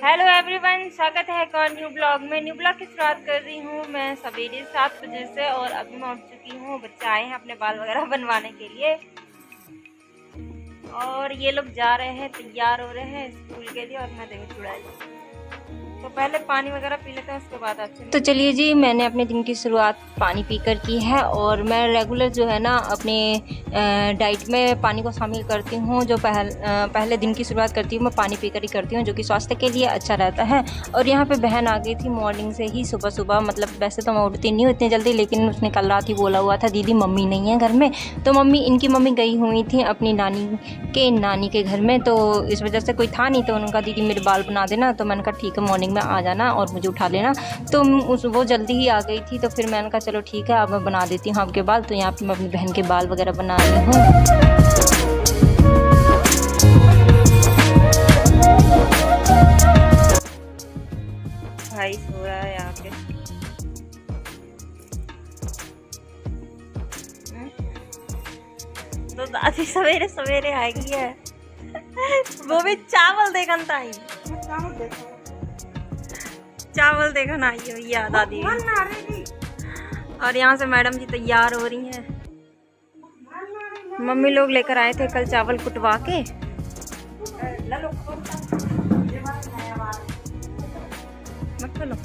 Hello everyone, स्वागत है एक और न्यू ब्लॉग में। न्यू ब्लॉग की शुरुआत कर रही हूँ मैं सवेरे 7 बजे से और अभी मैं उठ चुकी हूँ। बच्चे आए हैं अपने बाल वगैरह बनवाने के लिए और ये लोग जा रहे हैं, तैयार हो रहे हैं स्कूल के लिए और मैं दही चुड़ा ली। तो पहले पानी वगैरह पी लेते हैं, उसके बाद आपसे। तो चलिए जी, मैंने अपने दिन की शुरुआत पानी पीकर की है और मैं रेगुलर जो है ना अपने डाइट में पानी को शामिल करती हूँ। जो पहले दिन की शुरुआत करती हूँ मैं पानी पीकर ही करती हूँ, जो कि स्वास्थ्य के लिए अच्छा रहता है। और यहाँ पे बहन आ गई थी मॉर्निंग से ही, सुबह सुबह। मतलब वैसे तो मैं उठती नहीं हूँ इतनी जल्दी, लेकिन उसने कल रात ही बोला हुआ था दीदी मम्मी नहीं है घर में। तो इनकी मम्मी गई हुई थी अपनी नानी के घर में, तो इस वजह से कोई था नहीं। तो उन्होंने कहा दीदी मेरे बाल बना देना। तो मैंने कहा ठीक है, मॉर्निंग में आ जाना और मुझे उठा लेना। तो वो जल्दी ही आ गई थी, तो फिर मैंने कहा चलो ठीक है, अब मैं बना देती हूँ आपके बाल। तो यहाँ पे मैं अपनी बहन के बाल वगैरह बना रही हूँ। भाई सो रहा है यहाँ पे। तो दादी सवेरे सवेरे आएगी है वो भी चावल देखन ताई, चावल देखन आई हुई है दादी। और यहाँ से मैडम जी तैयार हो रही हैं। मम्मी लोग लेकर आए थे कल चावल कुटवा के। मत खोलो।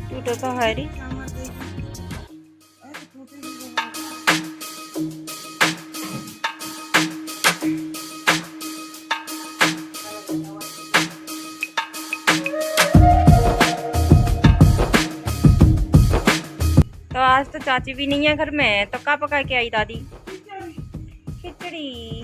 टूटो तो हरी तो आज तो चाची भी नहीं है घर में, तो क्या पका के आई दादी? खिचड़ी।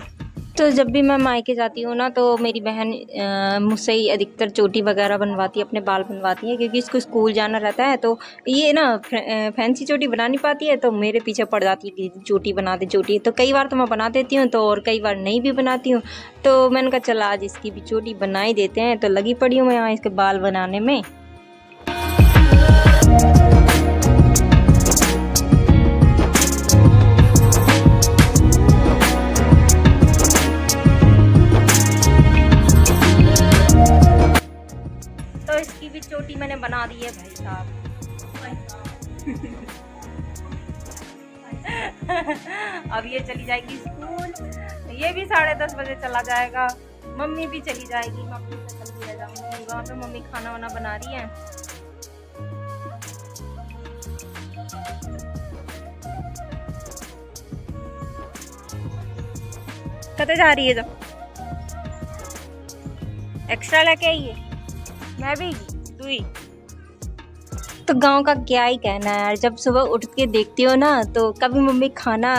तो जब भी मैं मायके जाती हूँ ना, तो मेरी बहन मुझसे ही अधिकतर चोटी वगैरह बनवाती है, अपने बाल बनवाती है, क्योंकि इसको स्कूल जाना रहता है। तो ये ना फैंसी चोटी बना नहीं पाती है, तो मेरे पीछे पड़ जाती है कि चोटी बना दे चोटी। तो कई बार तो मैं बना देती हूँ, तो और कई बार नहीं भी बनाती हूँ। तो मैंने कहा चला आज इसकी भी चोटी बना ही देते हैं। तो लगी पड़ी हूँ मैं यहाँ इसके बाल बनाने में। इसकी भी चोटी मैंने बना दी है भाई साहब। अब ये चली जाएगी स्कूल, ये भी 10:30 बजे चला जाएगा। मम्मी भी चली जाएगी, मम्मी से कल भी रह जाऊंगी। वहाँ पे मम्मी खाना वाना बना रही है। कते जा रही है? जब एक्स्ट्रा लेके आई है, मैं भी दुई। तो गांव का क्या ही कहना है यार। जब सुबह उठ के देखती हो ना, तो कभी मम्मी खाना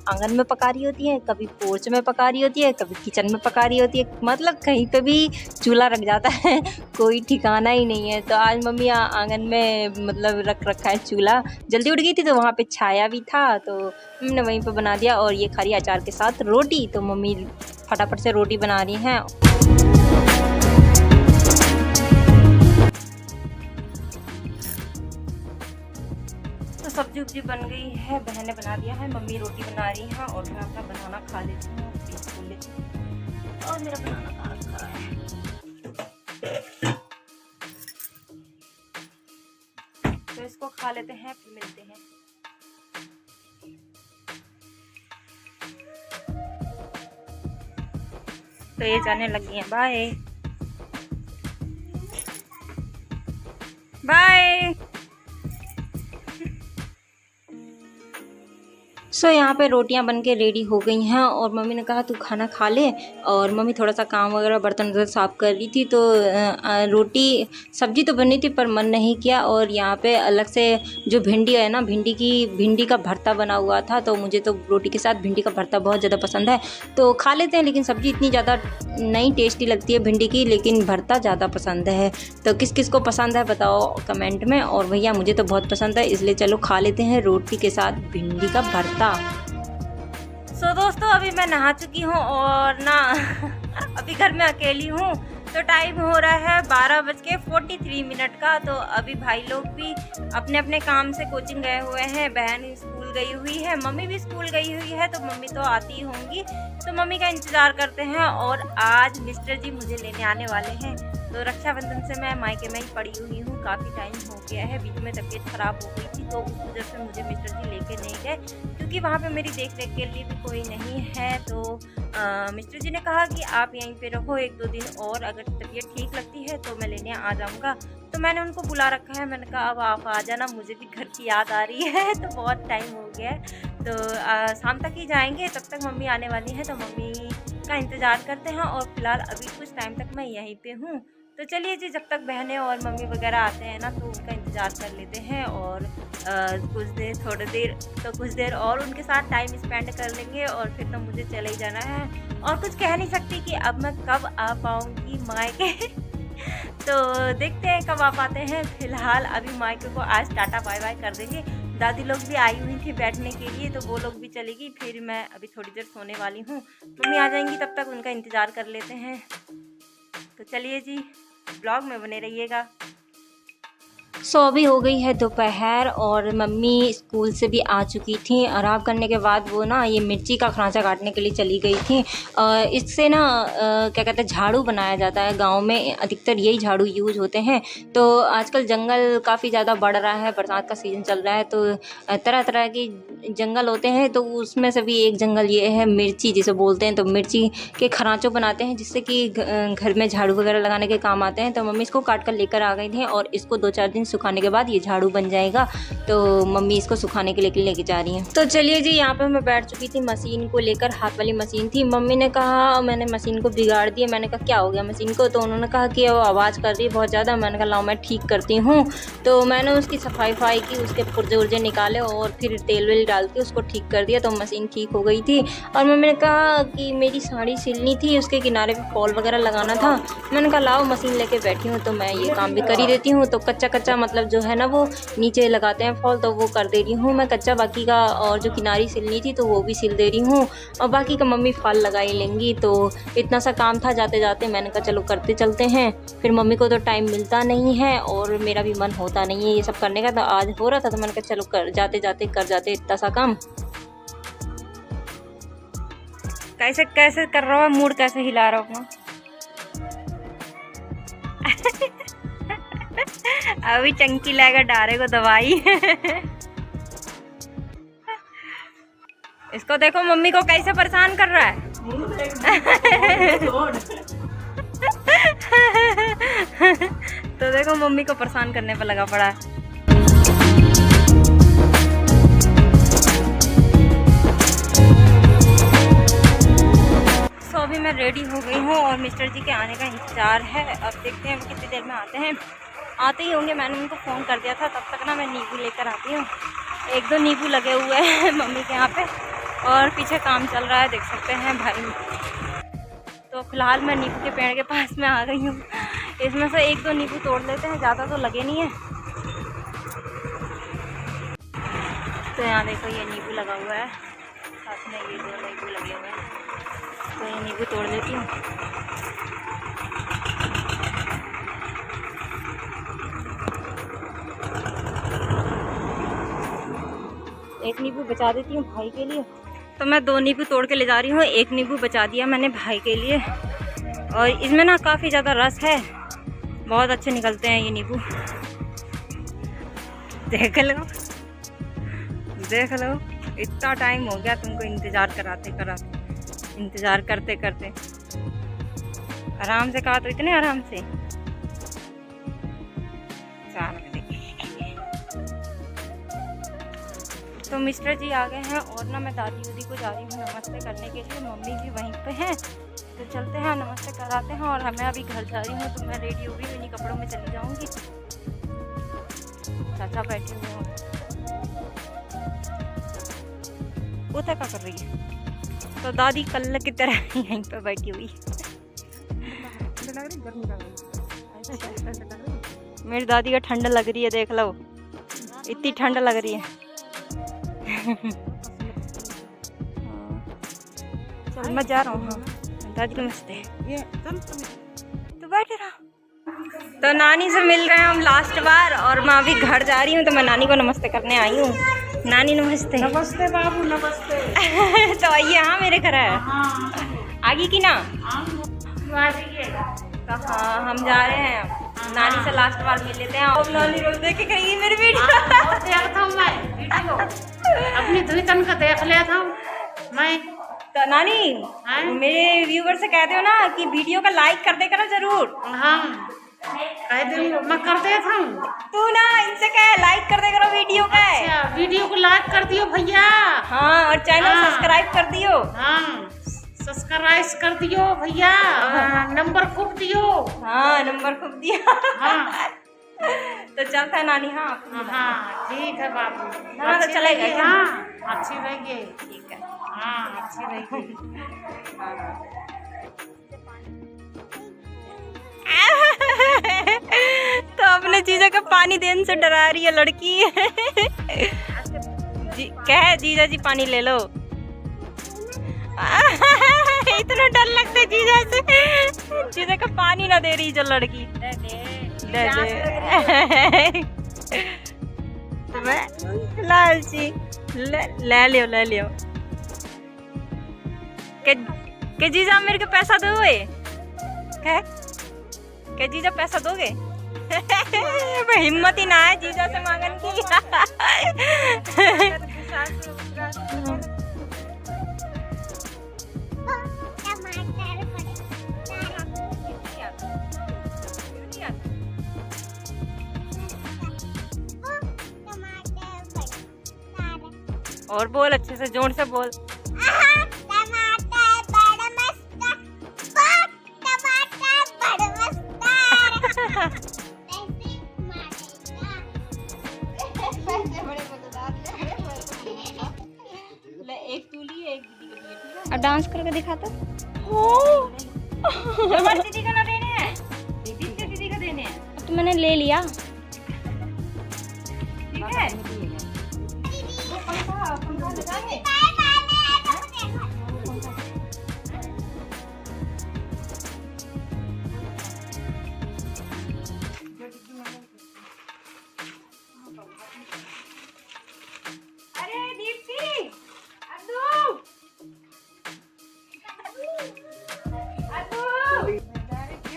आंगन में पका रही होती है, कभी पोर्च में पका रही होती है, कभी किचन में पका रही होती है। मतलब कहीं पे भी चूल्हा रख जाता है कोई ठिकाना ही नहीं है। तो आज मम्मी आंगन में मतलब रख रखा है चूल्हा। जल्दी उठ गई थी तो वहाँ पे छाया भी था, तो हमने वहीं पे बना दिया। और ये खरी अचार के साथ रोटी। तो मम्मी फटाफट से रोटी बना रही हैं। तो सब्जी उब्जी बन गई है, बहन ने बना दिया है, मम्मी रोटी बना रही है और मैं अपना बनाना खा लेती हूँ, खोल लेती हूँ। और मेरा बनाना खा रखा है। तो इसको खा लेते हैं, फिर मिलते हैं। तो ये जाने लगी हैं, बाय बाय। सो यहाँ पे रोटियां बन के रेडी हो गई हैं और मम्मी ने कहा तू खाना खा ले। और मम्मी थोड़ा सा काम वगैरह बर्तन वगैरह साफ़ कर रही थी। तो रोटी सब्जी तो बनी थी पर मन नहीं किया। और यहाँ पे अलग से जो भिंडी है ना, भिंडी का भरता बना हुआ था। तो मुझे तो रोटी के साथ भिंडी का भरता बहुत ज़्यादा पसंद है, तो खा लेते हैं। लेकिन सब्ज़ी इतनी ज़्यादा नहीं टेस्टी लगती है भिंडी की, लेकिन भरता ज़्यादा पसंद है। तो किस किस को पसंद है बताओ कमेंट में। और भैया मुझे तो बहुत पसंद है, इसलिए चलो खा लेते हैं रोटी के साथ भिंडी का भरता। सो दोस्तों, अभी मैं नहा चुकी हूँ और ना अभी घर में अकेली हूँ। तो टाइम हो रहा है 12:43 का। तो अभी भाई लोग भी अपने अपने काम से कोचिंग गए हुए हैं, बहन स्कूल गई हुई है, मम्मी भी स्कूल गई हुई है। तो मम्मी तो आती ही होंगी, तो मम्मी का इंतज़ार करते हैं। और आज मिस्टर जी मुझे लेने आने वाले हैं। तो रक्षाबंधन से मैं मायके में ही पड़ी हुई हूँ, काफ़ी टाइम हो गया है। बीच में तबीयत ख़राब हो गई थी, तो उस वजह से मुझे मिस्टर जी लेके नहीं गए, क्योंकि वहाँ पे मेरी देख रेख के लिए भी कोई नहीं है। तो मिस्टर जी ने कहा कि आप यहीं पे रहो 1-2 दिन और, अगर तबीयत ठीक लगती है तो मैं लेने आ जाऊँगा। तो मैंने उनको बुला रखा है, मैंने कहा अब आप आ जाना, मुझे भी घर की याद आ रही है। तो बहुत टाइम हो गया है, तो शाम तक ही जाएंगे, तब तक मम्मी आने वाली है। तो मम्मी का इंतज़ार करते हैं और फिलहाल अभी कुछ टाइम तक मैं यहीं पे हूँ। तो चलिए जी, जब तक बहनें और मम्मी वगैरह आते हैं ना, तो उनका इंतज़ार कर लेते हैं। और कुछ देर और उनके साथ टाइम स्पेंड कर लेंगे और फिर तो मुझे चले ही जाना है। और कुछ कह नहीं सकती कि अब मैं कब आ पाऊँगी मायके। तो देखते हैं कब आ पाते हैं। फ़िलहाल अभी मायके को आज टाटा बाय बाय कर देंगे। दादी लोग भी आई हुई थी बैठने के लिए, तो वो लोग भी चलेगी। फिर मैं अभी थोड़ी देर सोने वाली हूँ, मम्मी आ जाएंगी, तब तक उनका इंतज़ार कर लेते हैं। तो चलिए जी, ब्लॉग में बने रहिएगा। सो अभी हो गई है दोपहर और मम्मी स्कूल से भी आ चुकी थी। आराम करने के बाद वो ना ये मिर्ची का खरांचा काटने के लिए चली गई थी। इससे ना क्या कहते हैं, झाड़ू बनाया जाता है। गांव में अधिकतर यही झाड़ू यूज होते हैं। तो आजकल जंगल काफ़ी ज़्यादा बढ़ रहा है, बरसात का सीज़न चल रहा है, तो तरह तरह के जंगल होते हैं। तो उसमें से भी एक जंगल ये है मिर्ची जिसे बोलते हैं। तो मिर्ची के खरांचों बनाते हैं, जिससे कि घर में झाड़ू वगैरह लगाने के काम आते हैं। तो मम्मी इसको काट कर लेकर आ गई थी और इसको 2-4 दिन सुखाने के बाद ये झाड़ू बन जाएगा। तो मम्मी इसको सुखाने के लिए लेके जा रही हैं। तो चलिए जी, यहाँ पे मैं बैठ चुकी थी मशीन को लेकर। हाथ वाली मशीन थी। मम्मी ने कहा मैंने मशीन को बिगाड़ दिया। मैंने कहा क्या हो गया मशीन को? तो उन्होंने कहा कि वो आवाज़ कर रही है बहुत ज़्यादा। मैंने कहा लाओ मैं ठीक करती हूँ। तो मैंने उसकी सफाई की, उसके पुर्जे उर्जे निकाले और फिर तेल वेल डाल के उसको ठीक कर दिया। तो मशीन ठीक हो गई थी। और मम्मी ने कहा कि मेरी साड़ी सिलनी थी, उसके किनारे पे फॉल वगैरह लगाना था। मैंने कहा लाओ मशीन लेके बैठी हूँ तो मैं ये काम भी कर ही देती हूँ। तो कच्चा मतलब जो है ना, वो नीचे लगाते हैं फॉल, तो वो कर दे रही हूँ मैं कच्चा। बाकी का और जो किनारी सिलनी थी तो वो भी सिल दे रही हूँ, और बाकी का मम्मी फॉल लगा ही लेंगी। तो इतना सा काम था जाते जाते, मैंने कहा चलो करते चलते हैं। फिर मम्मी को तो टाइम मिलता नहीं है और मेरा भी मन होता नहीं है ये सब करने का। तो आज हो रहा था तो मैंने कहा चलो कर जाते इतना सा काम। कैसे कर रहा हो, मूड कैसे हिला रहा हूँ। अभी चंकी लाएगा डारे को दवाई। इसको देखो मम्मी को कैसे परेशान कर रहा है। तो देखो मम्मी को परेशान करने पर लगा पड़ा है। अभी मैं रेडी हो गई हूँ और मिस्टर जी के आने का इंतज़ार है। अब देखते हैं कितनी देर में आते हैं। आते ही होंगे, मैंने उनको फ़ोन कर दिया था। तब तक ना मैं नींबू लेकर आती हूँ। 1-2 नींबू लगे हुए हैं मम्मी के यहाँ पे, और पीछे काम चल रहा है, देख सकते हैं भाई। तो फिलहाल मैं नींबू के पेड़ के पास में आ गई हूँ। इसमें से 1-2 नींबू तोड़ लेते हैं, ज़्यादा तो लगे नहीं है। तो यहाँ देखो ये नींबू लगा हुआ है, साथ में ये 2 नींबू लगे हुए हैं। तो ये नींबू तोड़ लेती हूँ। एक नींबू बचा देती हूँ भाई के लिए। तो मैं 2 नींबू तोड़ के ले जा रही हूँ। 1 नींबू बचा दिया मैंने भाई के लिए। और इसमें ना काफ़ी ज़्यादा रस है, बहुत अच्छे निकलते हैं ये नींबू। देख लो, इतना टाइम हो गया तुमको इंतज़ार करते करते। आराम से कहा तो इतने आराम से। तो मिस्टर जी आ गए हैं और ना मैं दादी उदी को जा रही हूँ नमस्ते करने के लिए। मम्मी भी वहीं पे हैं, तो चलते हैं नमस्ते कराते हैं। और मैं अभी घर जा रही हूँ, तो मैं रेडी हो गई, इन्हीं कपड़ों में चली जाऊँगी। चाचा बैठे हुए हैं, वो क्या कर रही है। तो दादी कल की तरह यहीं पे बैठी हुई। मेरी दादी का ठंड लग रही है, देख लो इतनी ठंड लग रही है। चल मैं जा रहा हूँ। दादी नमस्ते। तू बैठ रहा। तो नानी से मिल रहे हैं हम लास्ट बार, और मैं अभी घर जा रही हूँ, तो मैं नानी को नमस्ते करने आई हूँ। नानी नमस्ते। नमस्ते बाबू, नमस्ते। तो आइए, हाँ मेरे घर है आगे की ना। तो हाँ हम जा रहे हैं, नानी से लास्ट बार मिल लेते हैं। और नानी रोज देख के करेगी मेरी वीडियो। अपनी धुन का देख लिया था मैं। तो नानी मेरे व्यूवर से कह दो ना कि वीडियो का लाइक कर दे करो जरूर। हाँ कह दूँ, मैं कर दे था। तू ना इनसे कह लाइक कर दे करो वीडियो का। अच्छा, वीडियो को लाइक कर दियो भैया। हाँ, और चैनल सब्सक्राइब कर दियो। हाँ सब्सक्राइब कर दियो भैया। नंबर खूब दियो। हाँ नंबर खूब दिया। हाँ तो चलता है नानी। हाँ हाँ ठीक है बाबू। हाँ तो चलेगा। हाँ अच्छी रहेगी। ठीक है। हाँ अच्छी रहेगी। तो अपने जीजा का पानी देने से डरा रही है लड़की। कहे जीजा जी पानी ले लो। इतना डर लगता है जीजा से, जीजा का पानी ना दे रही जो लड़की। दे लालची ले लियो के जीजा मेरे को पैसा दोगे? के जीजा पैसा दोगे? हिम्मत ही ना है जीजा से मांगन की। और बोल, अच्छे से जोर से बोल। एक तू लिए, एक दीदी को दिए, ठीक है? अब डांस करके दिखाता। दीदी को ना देने हैं, दीदी को देने हैं। अब तो मैंने ले लिया, ठीक है? पंखा लगाएंगे। अरे दीप्ति,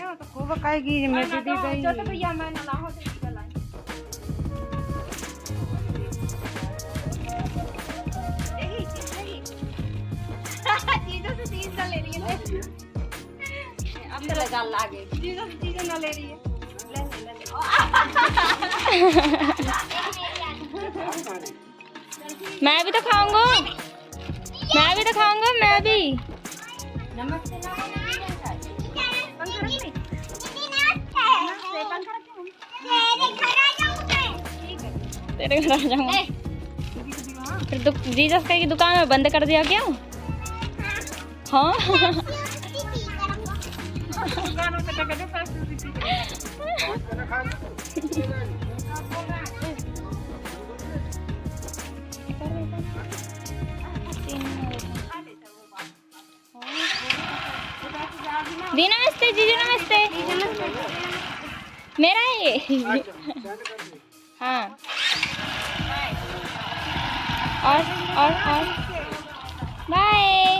तो खूब खाएगी मैं दीदी गई। तो भैया मैं ना लाऊं तो दीदी लाई। देखी चीज से चीज ना ले रही है। अब तो लगा लागे चीजों से चीजें ना ले रही है। मैं भी तो खाऊंगा, मैं भी। नमस्ते तेरे घर आ जाऊंगा। फिर जीसस की दुकान में बंद कर दिया क्या? हाँ दी नमस्ते जीजू, नमस्ते। मेरा है ये। हाँ और बाय।